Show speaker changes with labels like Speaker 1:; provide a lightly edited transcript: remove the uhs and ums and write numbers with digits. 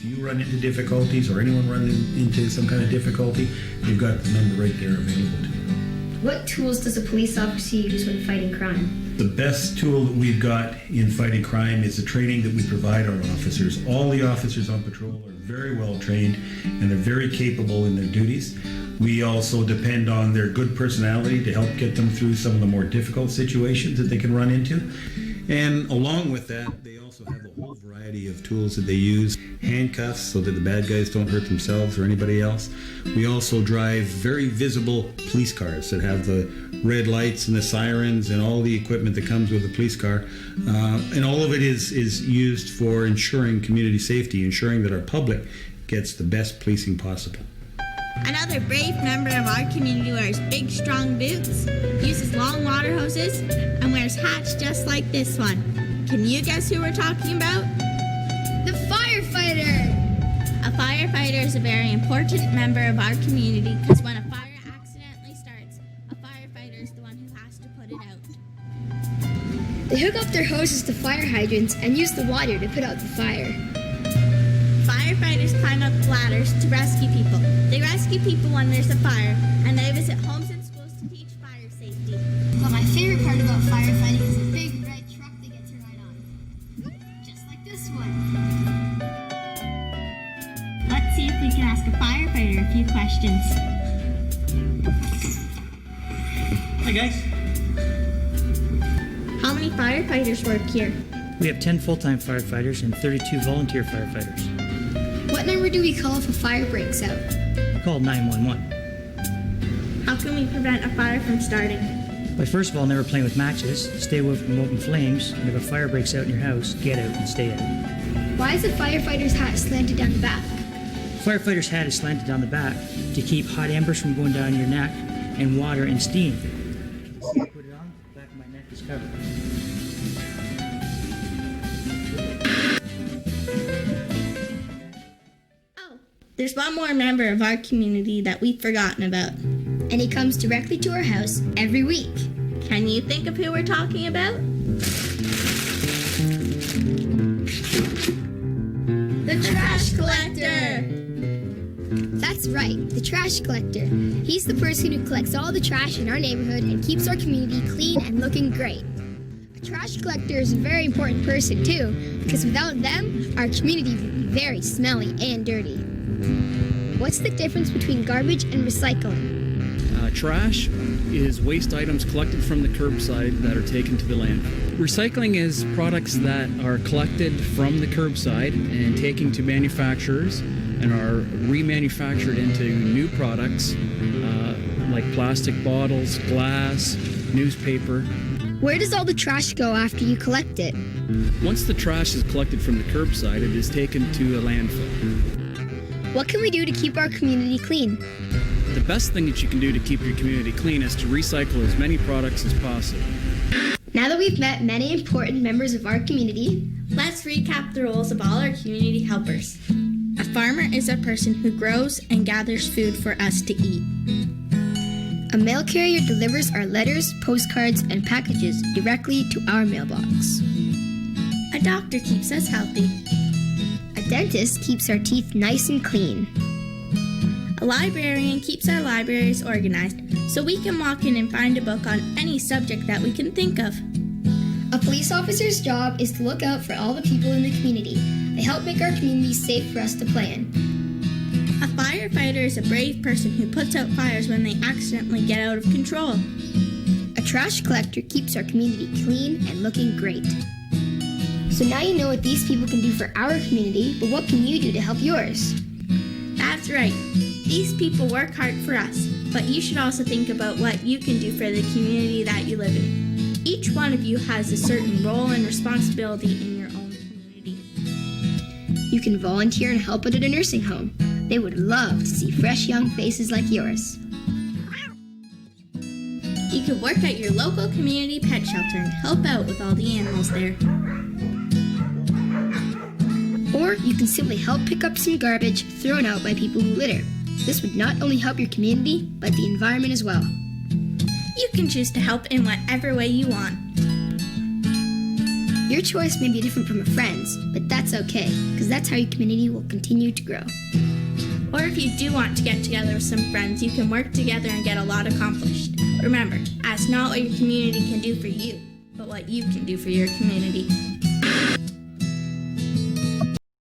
Speaker 1: you run into difficulties or anyone runs into some kind of difficulty, you've got the number right there available to them.
Speaker 2: What tools does a police officer use when fighting crime?
Speaker 1: The best tool that we've got in fighting crime is the training that we provide our officers. All the officers on patrol are very well trained and they're very capable in their duties. We also depend on their good personality to help get them through some of the more difficult situations that they can run into. And along with that, they also have a whole variety of tools that they use. Handcuffs so that the bad guys don't hurt themselves or anybody else. We also drive very visible police cars that have the red lights and the sirens and all the equipment that comes with a police car. And all of it is used for ensuring community safety, ensuring that our public gets the best policing possible.
Speaker 3: Another brave member of our community wears big, strong boots, uses long water hoses, and wears hats just like this one. Can you guess who we're talking about?
Speaker 4: The firefighter!
Speaker 3: A firefighter is a very important member of our community because when a fire accidentally starts, a firefighter is the one who has to put it out.
Speaker 4: They hook up their hoses to fire hydrants and use the water to put out the fire.
Speaker 3: Firefighters climb up ladders to rescue people. They rescue people when there's a fire, and they visit homes and schools to teach fire safety.
Speaker 4: But my favorite part about firefighting is the big red truck they get to ride on. Just like this one.
Speaker 3: Let's see if we can ask a firefighter a few questions.
Speaker 5: Hi guys.
Speaker 3: How many firefighters work here?
Speaker 5: We have 10 full-time firefighters and 32 volunteer firefighters.
Speaker 4: What number do we call if a fire breaks out?
Speaker 5: We call 911.
Speaker 3: How can we prevent a fire from starting?
Speaker 5: By first of all, never playing with matches, stay away from open flames, and if a fire breaks out in your house, get out and stay out.
Speaker 4: Why is a firefighter's hat slanted down the back?
Speaker 5: Firefighter's hat is slanted down the back to keep hot embers from going down your neck and water and steam. See, I put it on, the back of my neck is covered.
Speaker 3: There's one more member of our community that we've forgotten about.
Speaker 4: And he comes directly to our house every week.
Speaker 3: Can you think of who we're talking about? The trash collector!
Speaker 4: That's right, the trash collector. He's the person who collects all the trash in our neighborhood and keeps our community clean and looking great. A trash collector is a very important person too, because without them, our community would be very smelly and dirty. What's the difference between garbage and recycling?
Speaker 6: Trash is waste items collected from the curbside that are taken to the landfill. Recycling is products that are collected from the curbside and taken to manufacturers and are remanufactured into new products like plastic bottles, glass, newspaper.
Speaker 4: Where does all the trash go after you collect it?
Speaker 6: Once the trash is collected from the curbside, it is taken to a landfill.
Speaker 4: What can we do to keep our community clean?
Speaker 6: The best thing that you can do to keep your community clean is to recycle as many products as possible.
Speaker 4: Now that we've met many important members of our community,
Speaker 3: let's recap the roles of all our community helpers. A farmer is a person who grows and gathers food for us to eat.
Speaker 4: A mail carrier delivers our letters, postcards, and packages directly to our mailbox.
Speaker 3: A doctor keeps us healthy.
Speaker 4: A dentist keeps our teeth nice and clean.
Speaker 3: A librarian keeps our libraries organized so we can walk in and find a book on any subject that we can think of.
Speaker 4: A police officer's job is to look out for all the people in the community. They help make our community safe for us to play in.
Speaker 3: A firefighter is a brave person who puts out fires when they accidentally get out of control.
Speaker 4: A trash collector keeps our community clean and looking great. So now you know what these people can do for our community, but what can you do to help yours?
Speaker 3: That's right. These people work hard for us, but you should also think about what you can do for the community that you live in. Each one of you has a certain role and responsibility in your own community.
Speaker 4: You can volunteer and help out at a nursing home. They would love to see fresh young faces like yours.
Speaker 3: You could work at your local community pet shelter and help out with all the animals there.
Speaker 4: Or you can simply help pick up some garbage thrown out by people who litter. This would not only help your community, but the environment as well.
Speaker 3: You can choose to help in whatever way you want.
Speaker 4: Your choice may be different from a friend's, but that's okay, because that's how your community will continue to grow.
Speaker 3: Or if you do want to get together with some friends, you can work together and get a lot accomplished. Remember, ask not what your community can do for you, but what you can do for your community.